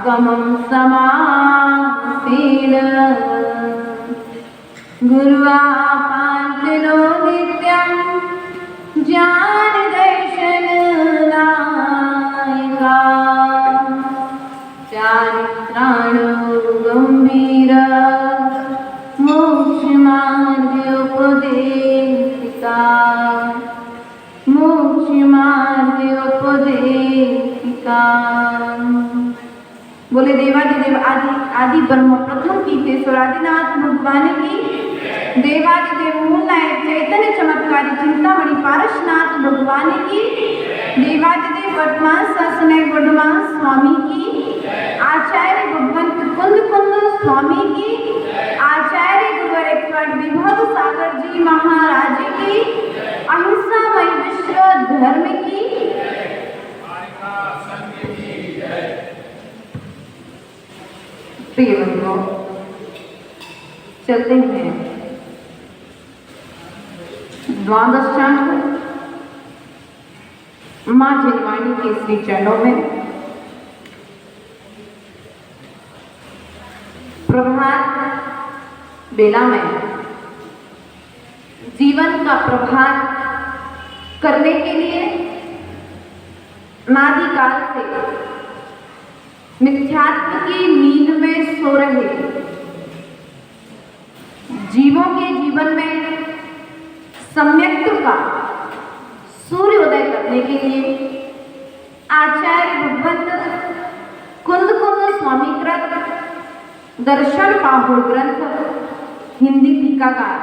कमं समापीन गुरुवापांचनो नित्यं ज्ञान दर्शन नायका चारित्राणो गंभीर मोक्ष मार्गोपदेशिका मोक्ष मार्गोपदेशिका। बोले देवादिदेव आदि ब्रह्म प्रथम कीर्तेश्वर आदिनाथ भगवान की। देवादिदेव मूल नायक चैतन्य चमत्कारी चिंतामणि पारसनाथ भगवान की। देवादिदेव वर्तमान शासनायक वर्धमान स्वामी की। आचार्य भगवंत कुंद कुंद स्वामी की। आचार्य गुरुवर एक्सपर्ट विभव सागर जी महाराज की। अहिंसामय विश्व धर्म की। प्रिय बंधुओं, चलते हैं द्वादशांक मां जनवाणी के श्री चरणों में। प्रभात बेला में जीवन का प्रभात करने के लिए नादिकाल से मिथ्यात्व की नींद में सो रहे जीवों के जीवन में सम्यक्त्व का सूर्योदय करने के लिए आचार्य भगवंत कुंद कुंद स्वामी कृत दर्शन बाहुल ग्रंथ हिंदी टीकाकार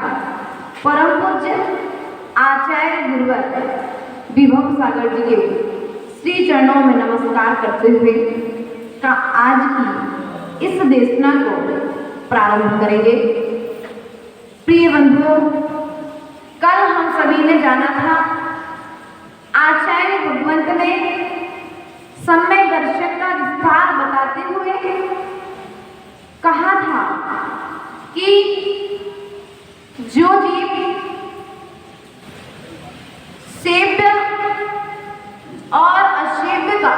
परम पूज्य आचार्य गुरुवर विभव सागर जी के श्री चरणों में नमस्कार करते हुए का आज की इस देशना को प्रारंभ करेंगे। प्रिय बंधुओं, कल हम सभी ने जाना था आचार्य भगवंत ने समय दर्शन का विस्तार बताते हुए कहा था कि जो जीव सेव्य और असेव्य का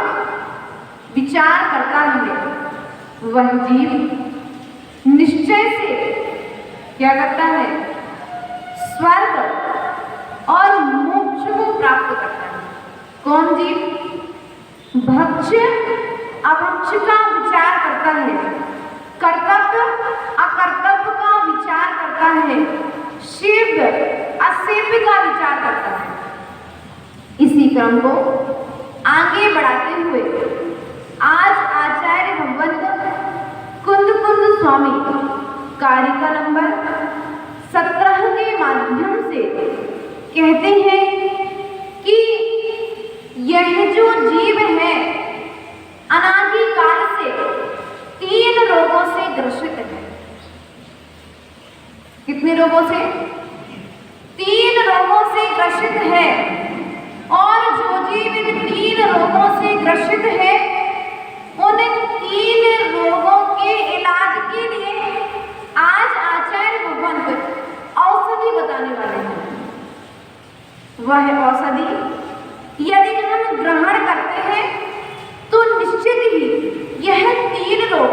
विचार करता है वह जीव निश्चय से क्या करता है, स्वर्ग और मोक्ष को प्राप्त करता है। कौन जीव भक्ष्य अभक्ष्य का विचार करता है, कर्तव्य अकर्तव्य का विचार करता है, सेव्य असेव्य का विचार करता है। इसी क्रम को आगे बढ़ाते हुए आज आचार्य भगवंत कुंद कुंद स्वामी कारिका नंबर 17 के माध्यम से कहते हैं कि यह जो जीव है अनादि काल से 3 रोगों से ग्रसित है। कितने रोगों से? 3 रोगों से ग्रसित है। और जो जीव इन 3 रोगों से ग्रसित है उन 3 रोगों के इलाज के लिए आज आचार्य भगवंत औषधि बताने वाले हैं। वह औषधि यदि हम ग्रहण करते हैं तो निश्चित ही यह 3 रोग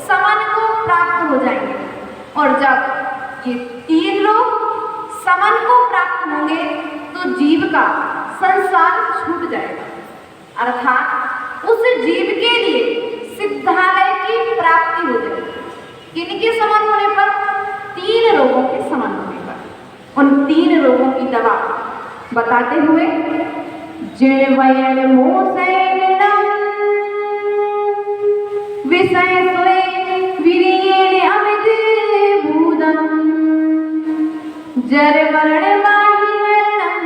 समन को प्राप्त हो जाएंगे। और जब ये 3 रोग समन को प्राप्त होंगे तो जीव का संसार छूट जाएगा, अर्थात उस जीव के लिए सिद्धालय की प्राप्ति हो जाएगी। किनके समन होने पर? 3 रोगों के समन होने पर। उन 3 रोगों की दवा बताते हुए जिणवयन मोसैनम विषय सोए वीर्येण अमित भूदम जर मरण माहि मरणम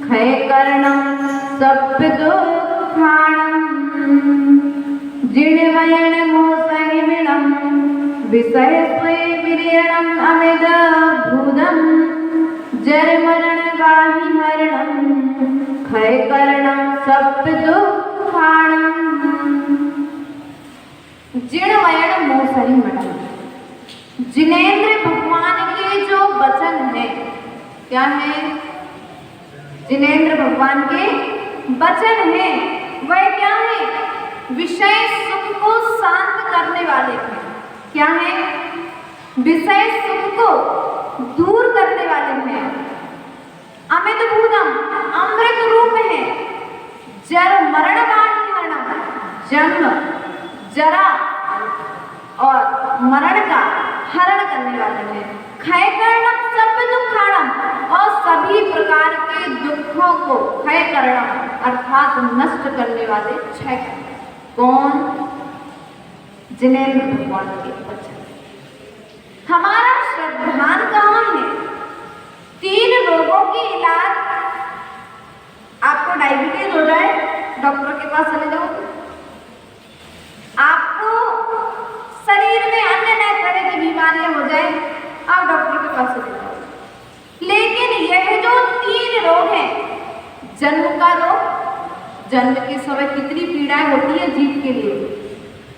क्षय करणम सप्त दुःखाणम जिणवयन मोसैनम विषय सोए वीर्येण अमित भूदम जर मरण गाहि मरणम क्षय करणम सब दुखाणम जिणवयण मोसहि मणम। जिनेंद्र भगवान के जो वचन है, क्या है? जिनेंद्र भगवान के वचन है, वह क्या है? विषय सुख को शांत करने वाले हैं। क्या है? विषय सुख को दूर करने वाले हैं। अमित भूतम, अमृत रूप है। जर मरण वाणम, जन्म, जरा और मरण का हरण करने वाले हैं। क्षय करणम सब दुखाणम, और सभी प्रकार के दुखों को क्षय करणम अर्थात नष्ट करने वाले, क्षय करने। कौन? जिनेंद्र भगवान के वचन। हमारा श्रद्धान कहाँ है? 3 रोगों की इलाज। आपको डायबिटीज हो जाए, डॉक्टर के पास चले जाओ। आपको शरीर में अन्य नए तरह की बीमारियां हो जाए, आप डॉक्टर के पास चले जाओ। लेकिन यह जो 3 रोग हैं, जन्म का रोग, जन्म के समय कितनी पीड़ाएं होती है जीव के लिए,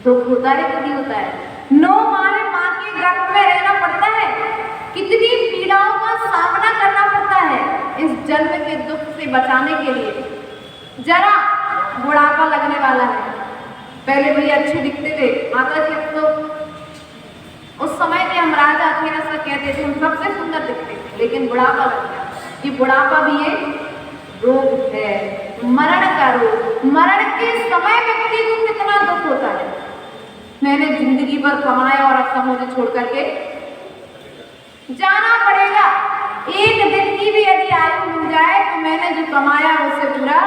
दुख होता है, कभी होता है। 9 माह माँ के गर्भ में रहना पड़ता है, कितनी पीड़ाओं का सामना करना पड़ता है इस जन्म के दुख से बचाने के लिए। जरा बुढ़ापा लगने वाला है। पहले भैया अच्छे दिखते थे माता जी, अब तो उस समय के हम राजा थे, ऐसा कहते थे, हम सबसे सुंदर दिखते थे, लेकिन बुढ़ापा लग गया। ये बुढ़ापा भी एक रोग है, मरण का रोग। मरण के समय व्यक्ति को कितना दुख होता है। मैंने जिंदगी भर कमाया और अब सब मुझे छोड़ करके जाना पड़ेगा। एक दिन की भी यदि आयु मिल जाए तो मैंने जो कमाया उससे पूरा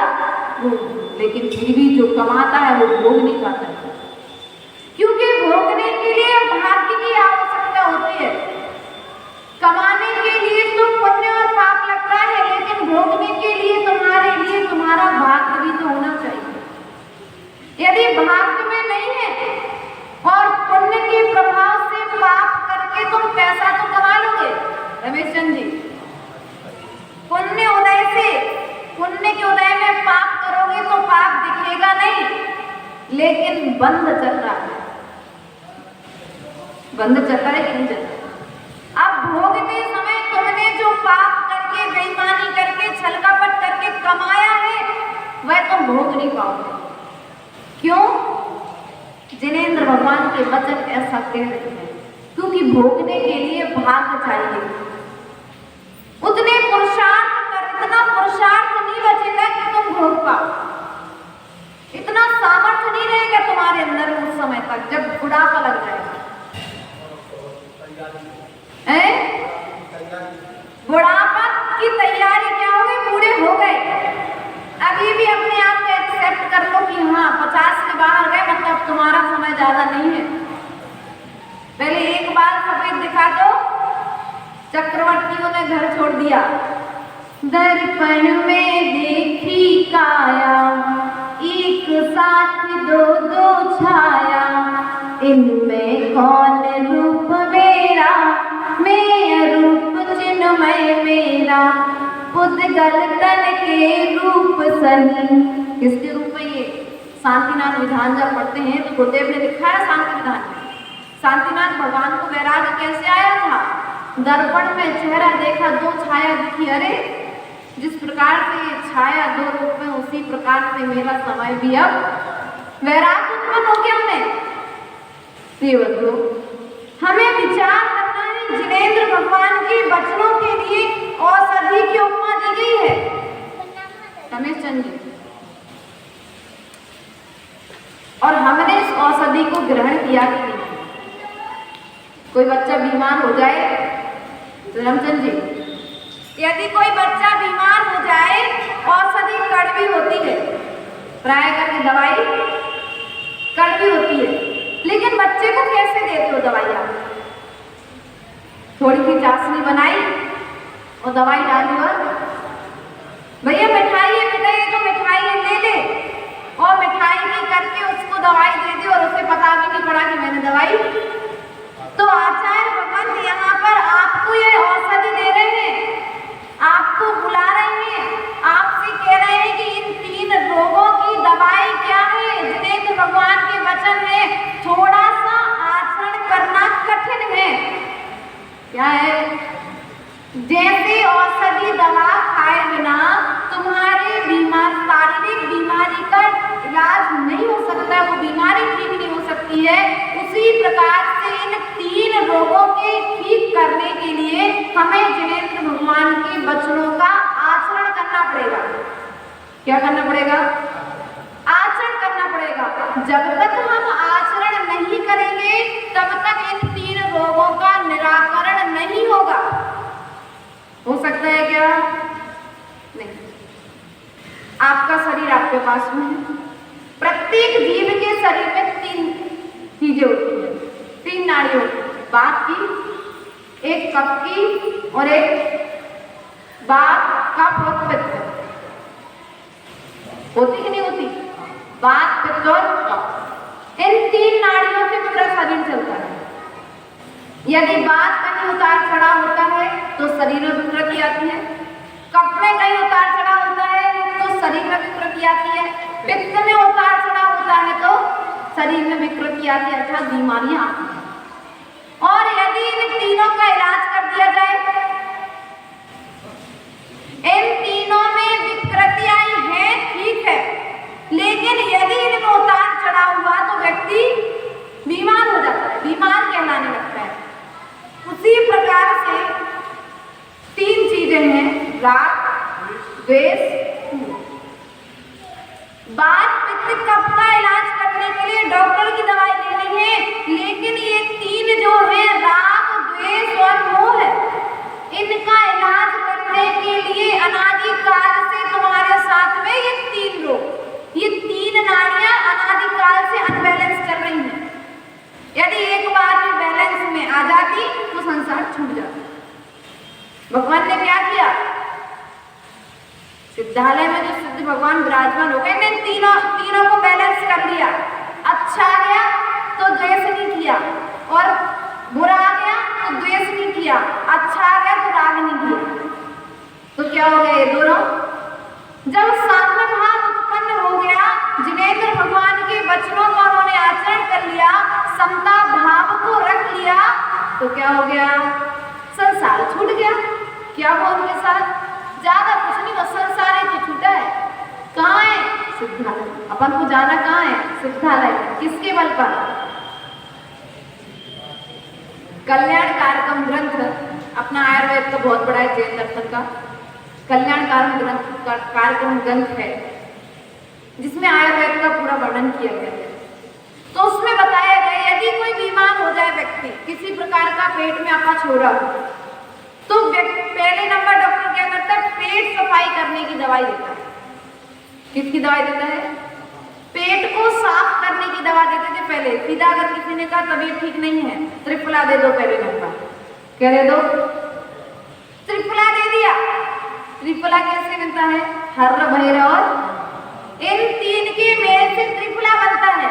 भोग, लेकिन फिर भी जो कमाता है वो भोग नहीं पाता है, क्योंकि भोगने के लिए भाग्य की आवश्यकता होती है। कमाने के लिए तो पुण्य और पाप लगता है, लेकिन भोगने के लिए तुम्हारा भाग्य भी तो होना चाहिए। यदि भाग्य में नहीं है और पुण्य के प्रभाव से पाप करके तुम पैसा तो कमा लोगे रमेश चंद जी, पुण्य के उदय में पाप करोगे तो पाप दिखेगा नहीं, लेकिन बंद चल रहा है। बंद चल रहा है कि नहीं चल रहा? अब भोगते समय तुमने जो पाप करके, बेईमानी करके, छल कपट करके कमाया है, वह तुम भोग नहीं पाओगे। क्यों? जिनेंद्र भगवान के वचन ऐसा कह रहे हैं, क्योंकि भोगने के लिए भाग्य चाहिए। उतने पुरुषार्थ कर, इतना पुरुषार्थ नहीं बचेगा कि तुम भोग पाओ, इतना सामर्थ्य नहीं रहेगा तुम्हारे अंदर उस समय तक जब बुढ़ापा लग जाएगा। बुढ़ापा की तैयारी क्या होगी? बूढ़े हो गए, अभी भी अपने आप को एक्सेप्ट कर लो कि हाँ 50 के बाहर गए, मतलब तुम्हारा समय ज्यादा नहीं है। पहले एक बार सफेद दिखा दो, चक्रवर्तियों ने घर छोड़ दिया। दर्पण में देखी काया, एक साथ दो दो छाया, इनमें कौन रूप मेरा, मैं रूप चिन्मय मेरा, पुद्गल तन के रूप सही। किसके रूप में? ये शांतिनाथ विधान जब पढ़ते हैं तो गुरुदेव ने लिखा है शांति विधान में, शांतिनाथ भगवान को वैराग्य कैसे आया था? दर्पण में चेहरा देखा, 2 छाया दिखी, अरे जिस प्रकार से ये छाया 2 रूप में, उसी प्रकार से मेरा समय भी अब वैराग्य उत्पन्न हो गया। हमें विचार करना है। जिनेंद्र भगवान के वचनों के लिए औषधि की उपमा दी गई है रमेश चंद जी, और हमने इस औषधि को ग्रहण किया कि नहीं? कोई बच्चा बीमार हो जाए, रामचंद जी, यदि कोई बच्चा बीमार हो जाए, औषधि कड़वी होती है, प्राय करके दवाई कड़वी होती है, लेकिन बच्चे को कैसे देते हो दवाई? आप थोड़ी सी चाशनी बनाई और दवाई डाली और भैया मिठाई है बेटा, ये तो मिठाई है, ले ले, और मिठाई नहीं करके उसको दवाई दे दी और उसे पता भी नहीं पड़ा कि मैंने दवाई। तो आचार्य भगवान यहाँ पर आपको ये औषधि दे रहे हैं, आपको बुला रहे हैं, आपसे कह रहे हैं कि हमें जिनेंद्र भगवान के वचनों का आचरण करना पड़ेगा। क्या करना पड़ेगा? आचरण करना पड़ेगा। जब तक हम आचरण नहीं करेंगे तब तक इन 3 रोगों का निराकरण नहीं होगा। हो सकता है क्या? नहीं। आपका शरीर आपके पास में है। प्रत्येक जीव के शरीर में 3 चीजें होती हैं, 3 नाड़ियां होती हैं। बात की, एक कफ की और एक बात का पित्त। होती कि नहीं होती? बात, पित्त और कफ। इन 3 नाड़ियों से पूरा शरीर चलता है। यदि बात कहीं उतार चढ़ाव होता है तो शरीर में विकृति आती है। कफ में कहीं उतार चढ़ाव होता है तो शरीर में विकृति आती है। पित्त में उतार चढ़ाव होता है तो शरीर में विकृति आती है, अर्थात बीमारियां आती हैं। और यदि इन तीनों का इलाज कर दिया जाए, इन तीनों में विकृति आई है, ठीक है, लेकिन यदि इनमें उतार चढ़ाव हुआ तो व्यक्ति बीमार हो जाता है, बीमार कहलाने लगता है। उसी प्रकार से 3 चीजें हैं, राग, द्वेष, बात, पित्त, कफ का इलाज करने के लिए डॉक्टर की दवाई लेनी है, लेकिन ये 3 जो है, राग, द्वेष और मोह, इनका इलाज करने के लिए अनादि काल से तुम्हारे साथ में ये 3 रोग, ये 3 नाड़ियां अनादि काल से अनबैलेंस चल रही हैं। यदि एक बार में बैलेंस में आ जाती तो संसार छूट जाता। भगवान ने क्या किया? सिद्धालय में जो सिद्ध भगवान विराजमान हो गए, ने तीनों को बैलेंस कर लिया। अच्छा आ गया तो द्वेष नहीं किया, और बुरा आ गया तो द्वेष नहीं किया, अच्छा आ गया तो राग नहीं किया। तो क्या हो गया ये दोनों? जब साम्य भाव उत्पन्न हो गया, जिनेंद्र भगवान के वचनों का उन्होंने आचरण कर लिया, समता भाव को रख लिया, तो क्या हो गया? संसार छूट गया। क्या वो उनके साथ? ज्यादा कुछ नहीं, बस संसार ही तो छूटा है। कहाँ है? सिद्धालय। अपन को जाना कहाँ है? सिद्धालय। किसके बल पर? कल्याण कारकम ग्रंथ अपना आयुर्वेद का बहुत बड़ा है, जैन दर्शन का कल्याण कारकम ग्रंथ है, जिसमें आयुर्वेद का पूरा वर्णन किया गया है। तो उसमें बताया गया, यदि कोई बीमार हो जाए व्यक्ति, किसी प्रकार का पेट में अपच हो रहा हो, तो पहले नंबर डॉक्टर क्या करता है? पेट सफाई करने की दवाई देता है। किसकी दवाई देता है? पेट को साफ करने की दवा देते थे पहले। सीधा अगर किसी ने कहा तबीयत ठीक नहीं है, त्रिफला दे दो पहले नंबर। क्या दे दो? त्रिफला दे दिया। त्रिफला कैसे बनता है? हर्र, भैरव और इन 3 के मेल से त्रिफला बनता है।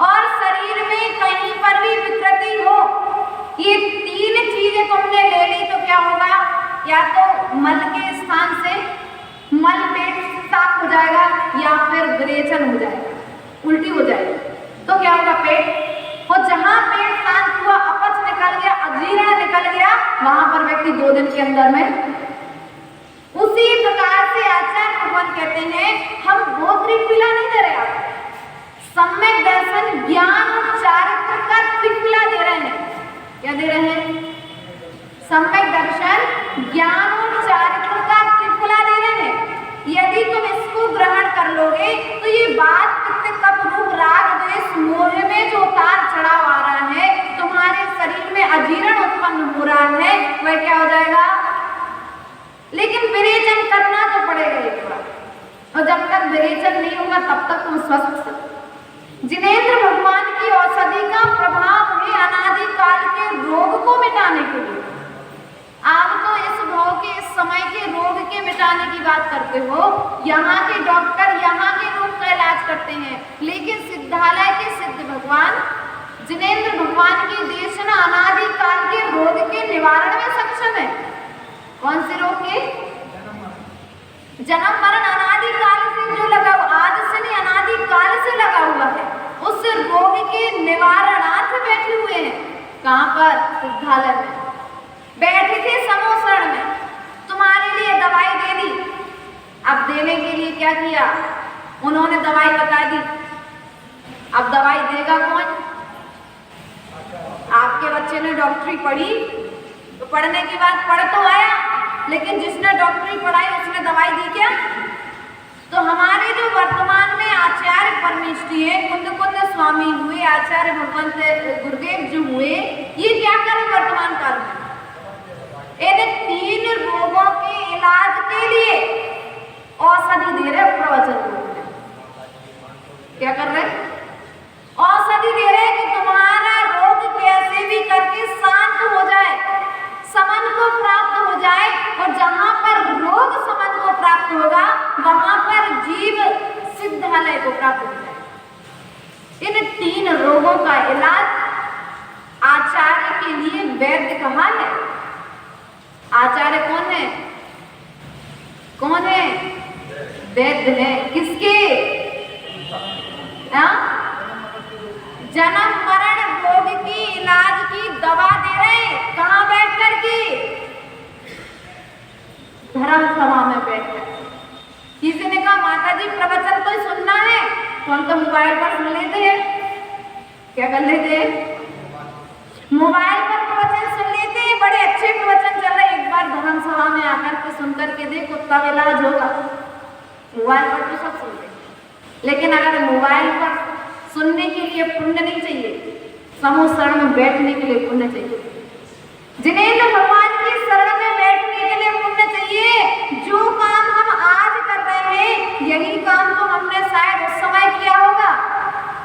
और शरीर में कहीं पर भी विकृति हो, ये 3 चीजें तुमने ले ली तो क्या होगा? या तो मल के स्थान से मल पेट से साफ हो जाएगा, या फिर विरेचन हो जाएगा, उल्टी हो जाएगी। तो क्या होगा? पेट। और जहां पेट शांत हुआ, अपच निकल गया, अजीर्ण निकल गया, वहां पर व्यक्ति 2 दिन के अंदर में। उसी प्रकार से आचार्य भगवान कहते हैं, हम वो त्रिफला नहीं दे रहे, आप सम्यक दर्शन, ज्ञान और चारित्र का त्रिफला दे रहे हैं। क्या दे रहे हैं? सम्यक दर्शन, ज्ञान और चारित्र का त्रिफला दे रहे हैं। यदि तुम इसको ग्रहण कर लोगे तो ये बात, पित्त, कफ, रूप, राग, द्वेष, मोह में जो उतार चढ़ाव आ रहा है, तुम्हारे शरीर में अजीर्ण उत्पन्न हो रहा है, वह क्या हो जाएगा? लेकिन विरेचन करना तो पड़ेगा एक बार, और जब तक विरेचन नहीं होगा तब तक तुम स्वस्थ। जिनेंद्र भगवान की औषधि का प्रभाव है अनादि काल के रोग को मिटाने के लिए। आप तो इस भाव के, इस समय के रोग के मिटाने की बात करते हो, यहाँ के डॉक्टर यहाँ के रोग का इलाज करते हैं, लेकिन सिद्धालय के सिद्ध भगवान जिनेंद्र भगवान की देशना अनादि काल के रोग के निवारण में सक्षम है। कौन से रोग के? जन्म मरण अनादि काल से जो लगा हुआ, आज से नहीं, अनादि काल से लगा हुआ है, उस रोग के निवारणार्थ बैठे हुए हैं। कहाँ पर? सिद्धालय में बैठे थे, समोसण में। तुम्हारे लिए दवाई दे दी। अब देने के लिए क्या किया? उन्होंने दवाई बता दी। अब दवाई देगा कौन? आपके बच्चे ने डॉक्टरी पढ़ी तो पढ़ने की बात पढ़ तो आया, लेकिन जिसने डॉक्टरी पढ़ाई उसने दवाई दी क्या? तो हमारे जो वर्तमान में आचार्य परमेष्ठी है, कुंद स्वामी हुए, आचार्य भगवंत गुरुदेव जो हुए, ये क्या करें वर्तमान काल में? इन 3 रोगों के इलाज के लिए औषधि दे रहे प्रवचन को। क्या कर रहे? औषधि दे रहे कि तुम्हारा रोग कैसे भी करके शांत हो जाए, समन को प्राप्त हो जाए, और जहां पर रोग समन को प्राप्त होगा वहां पर जीव सिद्धालय को प्राप्त हो जाए। इन 3 रोगों का इलाज आचार्य के लिए वैद्य कहा है। आचार्य कौन है? कौन है? वैद्य है। किसके? जन्म मरण रोग की इलाज की दवा दे रहे, कहां बैठ कर के? धर्म सभा में बैठकर। किसी ने कहा माता जी प्रवचन तो सुनना है, तो हम तो मोबाइल पर सुन लेते हैं। क्या कर लेते हैं? मोबाइल पर प्रवचन सुन लेते हैं, बड़े अच्छे प्रवचन चल रहे, एक बार धर्म सभा में आकर के सुन करके देखो तब इलाज होगा। मोबाइल पर तो सब सुनते हैं, लेकिन अगर मोबाइल पर सुनने के लिए पुण्य नहीं चाहिए, समूह शरण में बैठने के लिए पुण्य चाहिए। जिनेंद्र भगवान की शरण में बैठने के लिए पुण्य चाहिए। जो काम हम आज कर रहे हैं, यही काम तो हमने शायद उस समय किया होगा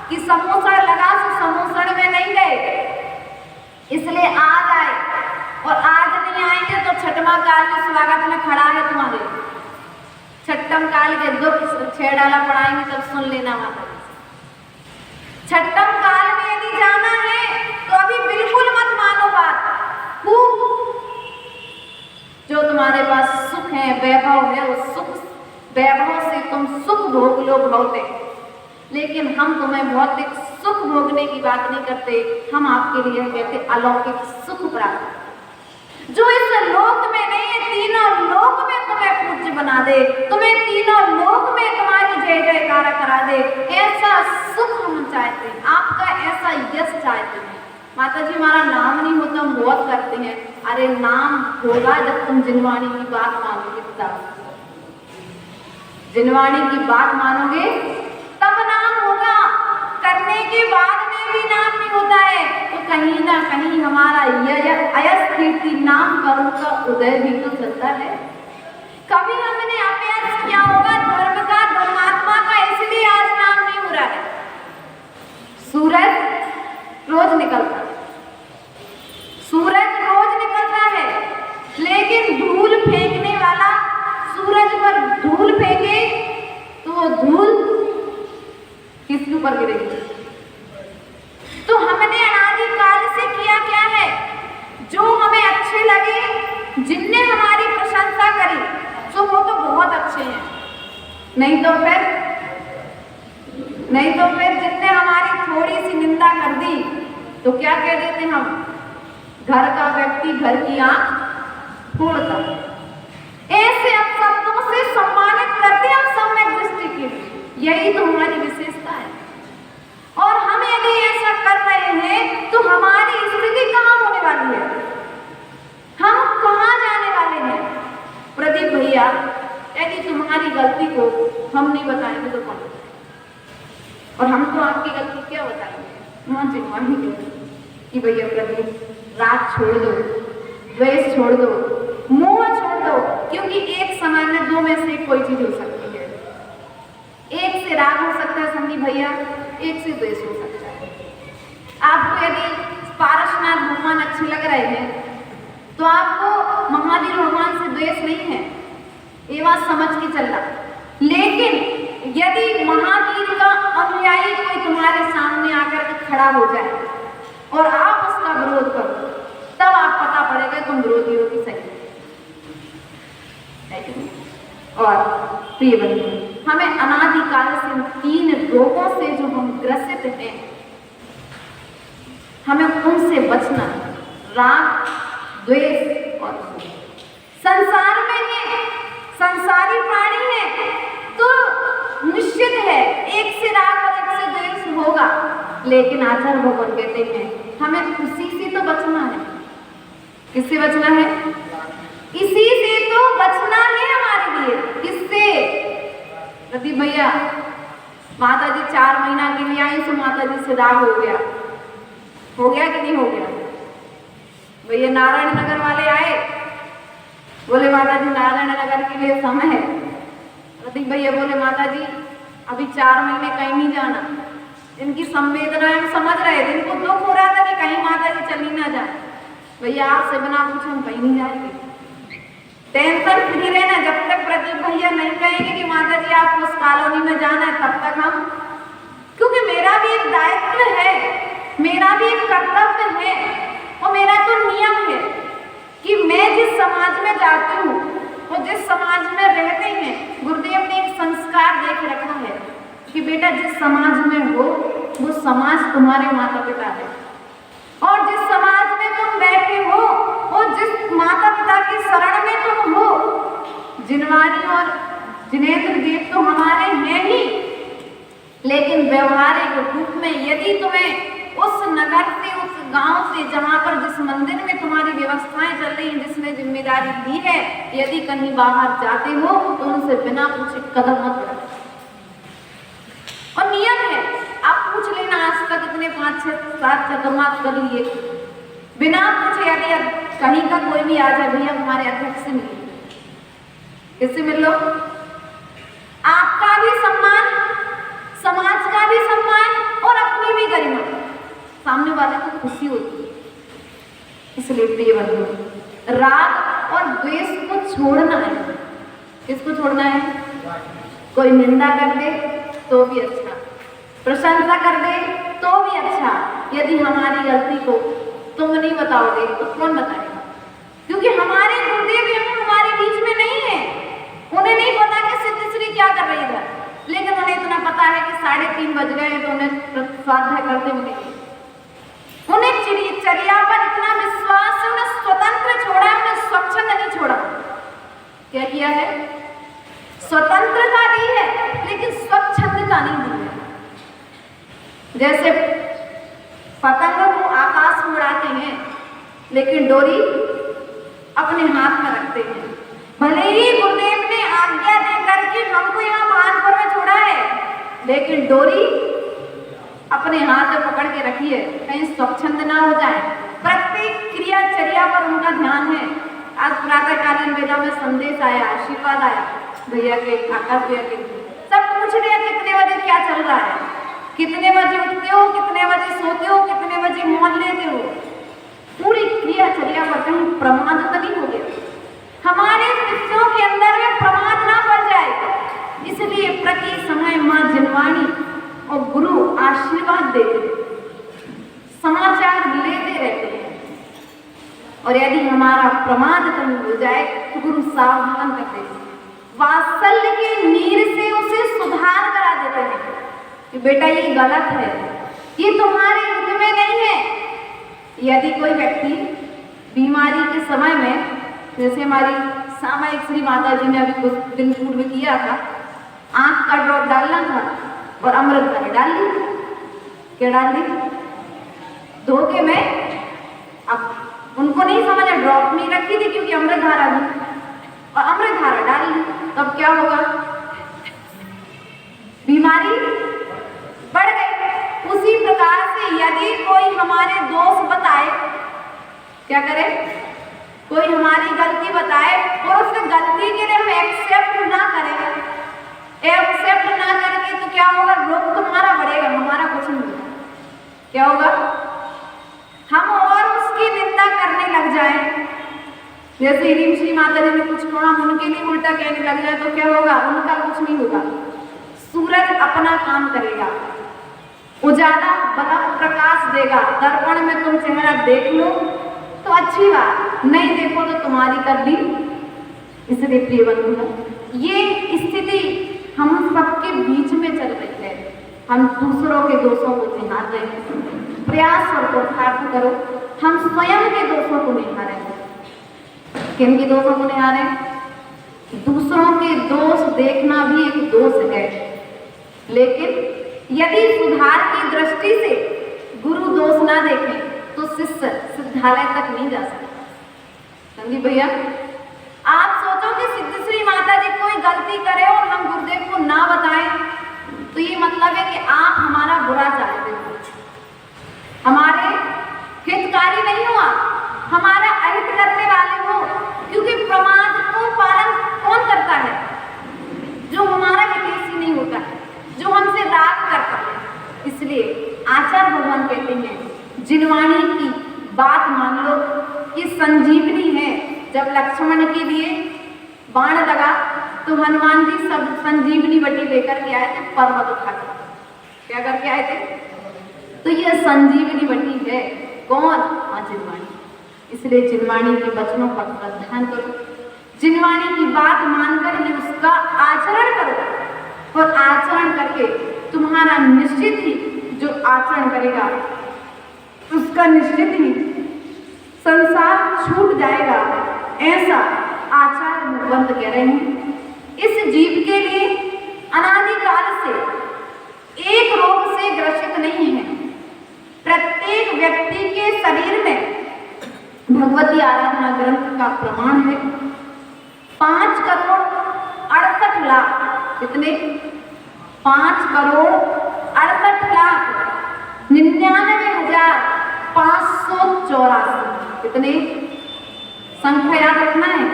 कि समूह शरण लगा, तो समूह शरण में नहीं गए, इसलिए आज आए, और आज नहीं आएंगे तो छठवां काल के स्वागत में खड़ा है तुम्हारे। छठम काल के दुख 6 डाला पढ़ाएंगे, तब सुन लेना माता। छठम काल में यदि जाना है तो अभी बिल्कुल मत मानो बात। खूब जो तुम्हारे पास सुख है, वैभव है, उस सुख वैभव से तुम सुख भोग लो भौतिक, लेकिन हम तुम्हें भौतिक सुख भोगने की बात नहीं करते। हम आपके लिए कहते अलौकिक सुख प्राप्त, जो इस लोक में नहीं है, तीनों लोक में तुम्हें पूज्य बना दे, तुम्हें तीनों लोक में तुम्हारी जय जयकारा करा दे। ऐसा सुख हम चाहते हैं, आपका ऐसा यश चाहते हैं। माता जी हमारा नाम नहीं होता, हम बहुत करते हैं। अरे नाम होगा जब तुम जिनवाणी की बात मानोगे, तब जिनवाणी की बात मानोगे तब नाम होगा। करने के बाद में भी नाम नहीं होता है, तो कहीं ना कहीं हमारा अयस कीर्ति नाम कर्म का उदय भी तो चलता है। कभी हमने अभ्यास किया होगा धर्म का, धर्मात्मा का, इसलिए आज नाम नहीं हो रहा है। सूरज रोज निकलता है, सूरज रोज निकलता है, लेकिन धूल फेंकने वाला सूरज पर धूल फेंके तो वो धूल किसके ऊपर गिरेगी? तो हमने अनादि काल से किया क्या है? जो हमें अच्छे लगे, जिनने हमारी प्रशंसा करी, तो वो तो बहुत अच्छे हैं, नहीं तो फिर जिनने हमारी थोड़ी सी निंदा कर दी तो क्या कह देते हम? घर का व्यक्ति घर की आंख फोड़ता। ऐसे शब्दों से सम्मानित करते हम सम्यक दृष्टि के लिए, यही तो हमारी विशेषता है। और हम यदि ऐसा कर रहे हैं तो हमारी स्थिति कहाँ होने वाली है? हम कहाँ जाने वाले हैं? प्रदीप भैया, यदि तुम्हारी गलती को हम नहीं बताएंगे तो कौन बताएंगे? और हम तो आपकी गलती क्या बताएंगे? वहां जिम्मेवारी कि भैया प्रदीप राग छोड़ दो, द्वेष छोड़ दो, मोह छोड़ दो, क्योंकि एक समय में दो में से कोई चीज हो सकती है। एक से राग हो सकता है संदीप भैया, एक से द्वेष हो सकता है। आपको यदि पारसनाथ भगवान अच्छे लग रहे हैं तो आपको महावीर भगवान से द्वेष नहीं है, ये बात समझ के चलना। लेकिन यदि महावीर का अनुयायी कोई तुम्हारे सामने आकर के खड़ा हो जाए और आप उसका विरोध करो, तब आप पता पड़ेगा तुम विरोधी हो कि सही है। और प्रिय बंधु, हमें अनादिकाल से 3 रोगों से जो हम ग्रसित हैं, हमें उनसे बचना। राग, द्वेष और मोह संसार में है, संसारी प्राणी है, तो निश्चित है एक से राग और एक से द्वेष होगा। लेकिन आचार्य भगवान कहते हैं हमें उसी से तो बचना है। किससे बचना है? इसी से तो बचना है हमारे लिए। किससे? प्रदीप भैया, माता जी 4 महीना के लिए आई तो माता जी से दाग हो गया कि नहीं हो गया? भैया नारायण नगर वाले आए, बोले माता जी नारायण नगर के लिए समय है। प्रदीप भैया बोले माता जी अभी 4 महीने कहीं नहीं जाना। इनकी संवेदनाएं हम समझ रहे थे, इनको दुख हो रहा था कि कहीं माता जी चली ना जाए। भैया आपसे बिना पूछे हम कहीं नहीं जाएंगे, टेंशन फ्री रहना। जब तक प्रदीप भैया नहीं कहेंगे कि माता जी आपको उस कॉलोनी में जाना है, तब तक हम, क्योंकि मेरा भी एक दायित्व है, मेरा भी एक कर्तव्य है और मेरा तो नियम है कि मैं जिस समाज में जाती हूँ और जिस समाज में रहते हैं, गुरुदेव ने एक संस्कार देख रखा है कि बेटा जिस समाज में हो वो समाज तुम्हारे माता पिता है, और जिस समाज में तुम बैठे हो और जिस माता पिता की शरण में तुम हो, जिनवानी और जिनेंद्र देव तो हमारे हैं ही, लेकिन व्यवहारिक रूप में यदि तुम्हें उस नगर से, उस गांव से, जहां पर जिस मंदिर में तुम्हारी व्यवस्थाएं चल रही हैं, जिसने जिम्मेदारी दी है, यदि कहीं बाहर जाते हो तो उनसे बिना पूछे कदम मत बढ़ाओ। और नियम है, आप पूछ लेना आज तक इतने 5, 6, 7 चक्रमात कर लिए बिना पूछे। यदि कहीं का कोई भी आ जाए, भैया हमारे अध्यक्ष से मिलिए, किससे मिल लो? आपका भी सम्मान, समाज का भी सम्मान और अपनी भी गरिमा, सामने वाले को खुशी होती है। इसलिए प्रिय बंधु, राग और द्वेष को छोड़ना है। किसको छोड़ना है? कोई निंदा कर दे तो भी अच्छा, प्रशंसा कर दे तो भी अच्छा, यदि हमारी गलती को तुम नहीं बताओगे तो कौन बताएगा? क्योंकि हमारे गुरुदेव एवं हमारे बीच में नहीं है, उन्हें नहीं पता कि सिद्धश्री क्या कर रही है, लेकिन उन्हें इतना पता है कि 3:30 बज गए तो उन्हें स्वाध्याय करते मिलेंगे। उन्हें चर्या पर इतना विश्वास है, उन्हें स्वतंत्र छोड़ा है, उन्हें स्वच्छंद नहीं छोड़ा। क्या किया है? स्वतंत्रता दी है, लेकिन स्वच्छंदता नहीं दी है। जैसे पतंग को आकाश में उड़ाते हैं, लेकिन डोरी अपने हाथ में रखते हैं। भले ही गुरुदेव ने आज्ञा देकर के हमको यहाँ भानपुर में छोड़ा है, लेकिन डोरी अपने हाथ में पकड़ के रखी है, कहीं स्वच्छंद ना हो जाए। प्रत्येक क्रियाचर्या पर उनका ध्यान है। आज प्रातःकालीन वेला में संदेश आया, आशीर्वाद आया भैया के, आकाश भैया के, सब पूछ रहे हैं कितने बजे क्या चल रहा है, कितने बजे उठते हो, कितने बजे सोते हो, कितने बजे मौन लेते हो। पूरी क्रियाचर्या पर कहीं प्रमाद तो नहीं हो गया, हमारे शिष्यों के अंदर में प्रमाद ना पड़ जाए। इसलिए प्रति समय मां जिनवानी और गुरु आशीर्वाद देते, समाचार लेते रहते हैं, और यदि हमारा प्रमाद कहीं हो जाए तो गुरु सावधान कर देते हैं, वात्सल्य की नीर से उसे सुधार करा देते हैं कि बेटा ये गलत है, ये तुम्हारे हित में नहीं है। यदि कोई व्यक्ति बीमारी के समय में, जैसे हमारी सामायिक श्री माता जी ने अभी कुछ दिन पूर्व किया था, आंख का ड्रॉप डालना था और अमृत धारा डाल ली। क्या डाल ली? धोखे में। अब उनको नहीं समझ, ड्रॉप नहीं रखी थी क्योंकि अमृत धारा दी, और अमृत धारा डाल ली, तब क्या होगा? बीमारी बढ़ गई। उसी प्रकार से यदि कोई हमारे दोष बताए, क्या करे? कोई हमारी गलती बताए और उस गलती के लिए हम एक्सेप्ट ना करें, एक्सेप्ट ना करके तो क्या होगा? रोग तुम्हारा बढ़ेगा, हमारा कुछ नहीं होगा। क्या होगा? हम और उसकी निंदा करने लग जाएं। जैसे हिरिम श्री माता जी ने कुछ कहा, हम उनके लिए उल्टा कहने लग जाए तो क्या होगा? उनका कुछ नहीं होगा। सूरज अपना काम करेगा, उजाला बल्ब प्रकाश देगा। दर्पण में तुम चेहरा देख लो तो अच्छी बात, नहीं देखो तो तुम्हारी कर दी। इसलिए प्रिय बंधु, ये स्थिति हम सबके बीच में चल रही है। हम दूसरों के दोषों को निहार रहे हैं। प्रयास और पुरुषार्थ करो, हम स्वयं के दोषों को निहारें। किन के दोषों को निहारें? दूसरों के दोष देखना भी एक दोष है, लेकिन यदि सुधार की दृष्टि से गुरु दोष ना देखें तो शिष्य सिद्धालय तक नहीं जा सकता। समझी भैया? आप सोचो कि सिद्धश्री माता जी कोई गलती करे और हम गुरुदेव को ना बताएं, तो ये मतलब है कि आप हमारा बुरा चाहते हो, हमारे हितकारी नहीं हो, हमारा अहित करने वाले हो। क्योंकि प्रमाद को पालन कौन करता है? जो हमारा हितैषी नहीं होता है, जो हमसे राग करता है। इसलिए आचार्य भगवान कहते हैं जिनवाणी की बात मान लो, ये संजीवनी है। जब लक्ष्मण के लिए बाण लगा तो हनुमान जी सब संजीवनी बटी लेकर के आए थे, पर्वत उठाकर। क्या करके आए थे? तो ये संजीवनी बटी है। कौन? जिनवाणी। इसलिए जिनवाणी के वचनों पर ध्यान करो, जिनवाणी की बात मानकर ही उसका आचरण करो, और आचरण करके तुम्हारा निश्चित ही जो आचरण करेगा उसका निश्चित ही संसार छूट जाएगा। ऐसा आचार्य मुकुंद कह रहे हैं। इस जीव के लिए अनादिकाल से एक रोग से ग्रसित नहीं है। प्रत्येक व्यक्ति के शरीर में भगवती आराधना ग्रंथ का प्रमाण है। 5 करोड़ 68 लाख, कितने? 5 करोड़ 68 लाख 99,584। कितने? संख्या याद रखना है।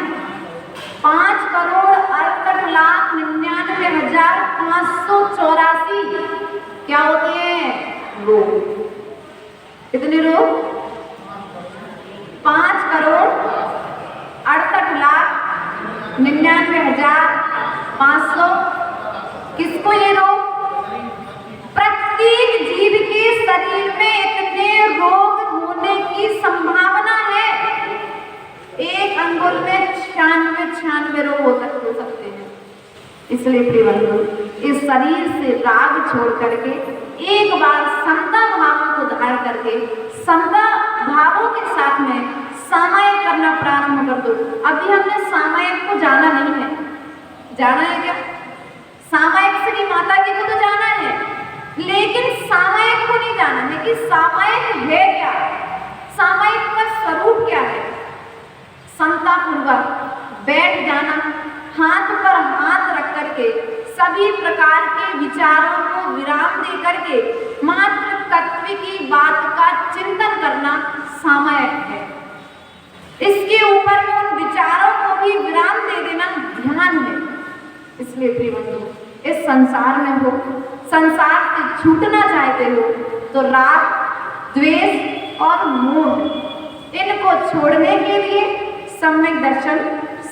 5 करोड़ 68 लाख 99,584 क्या होते हैं? रोग। कितने रोग? 5 करोड़ 68 लाख 99,500। किसको ये रोग? प्रत्येक जीव के शरीर में इतने रोग होने की संभावना है। एक अंगुल में 96 रोग हो सकते हैं। इसलिए प्रिय बंधु, इस शरीर से राग छोड़ करके एक बार समता भावों को धारण करके समता भावों के साथ में सामायिक करना प्रारंभ कर दो। अभी हमने सामायिक को जाना नहीं है। जाना है क्या? सामायिक श्री माता जी को तो जाना है, लेकिन सामायिक को नहीं जाना है कि सामायिक है क्या, सामायिक का स्वरूप क्या है। समता पूर्वक बैठ जाना, हाथ पर हाथ रख करके सभी प्रकार के विचारों को विराम दे करके मात्र तत्व की बात का चिंतन करना सामायिक है। इसके ऊपर में उन विचारों को भी विराम दे देना ध्यान है। इसलिए प्रिय बंधु, इस संसार में हो, संसार से छूटना चाहते हो तो राग, द्वेष और मोह इनको छोड़ने के लिए सम्यक दर्शन,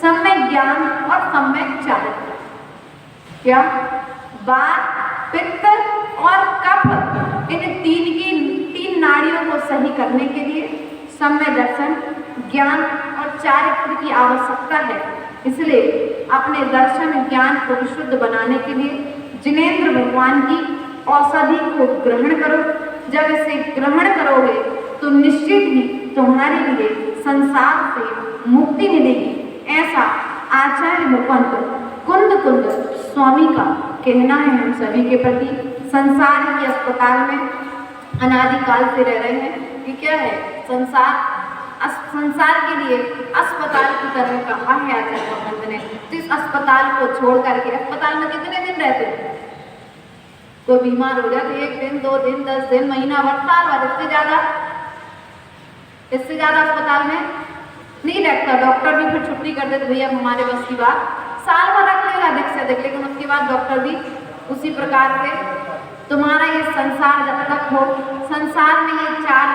सम्यक ज्ञान और सम्यक चारित्र, क्या बात, पित्त और कफ, इन 3 नाड़ियों को सही करने के लिए सम्यक दर्शन, ज्ञान और चारित्र की आवश्यकता है। इसलिए अपने दर्शन ज्ञान को विशुद्ध बनाने के लिए जिनेंद्र भगवान की औषधि को ग्रहण करो। जब इसे ग्रहण करोगे तो निश्चित ही तुम्हारे लिए संसार से मुक्ति मिलेगी। ऐसा आचार्य मुकुंद कुंद स्वामी का कहना है हम सभी के प्रति। संसार के अस्पताल में अनादिकाल से रह रहे हैं कि क्या है? संसार के लिए अस्पताल की तरह कहा है आचार्य मुकुंद ने। तो इस अस्पताल को छोड़ करके, अस्पताल में कितने दिन रहते हैं? कोई बीमार हो जाए तो 1 दिन, 2 दिन, 10 दिन, महीना भर, साल भर, इससे ज्यादा अस्पताल में नहीं रखता। डॉक्टर भी फिर छुट्टी कर देते, भैया हमारे बस की बात, साल भर रख लेगा अधिक से अधिक, लेकिन उसके बाद डॉक्टर भी उसी प्रकार से। तुम्हारा ये संसार जब तक हो, संसार में ये 4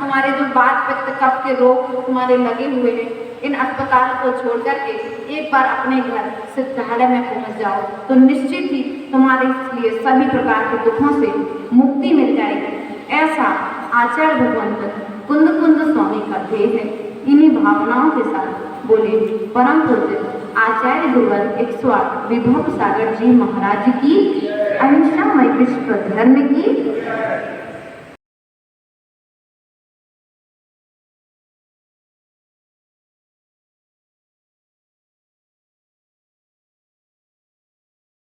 हमारे जो बात, पित्त, कफ के रोग तुम्हारे लगे हुए हैं, इन अस्पताल को छोड़ करके एक बार अपने घर सिद्धालय में पहुंच जाओ तो निश्चित ही तुम्हारे लिए सभी प्रकार के दुखों से मुक्ति मिल जाएगी। ऐसा आचार्य भगवान कुंद स्वामी का ध्येय है। इन्हीं भावनाओं के साथ बोले परम पूज्य आचार्य गुरुवर 108 विभव सागर जी महाराज की, अहिंसामय विश्व धर्म की।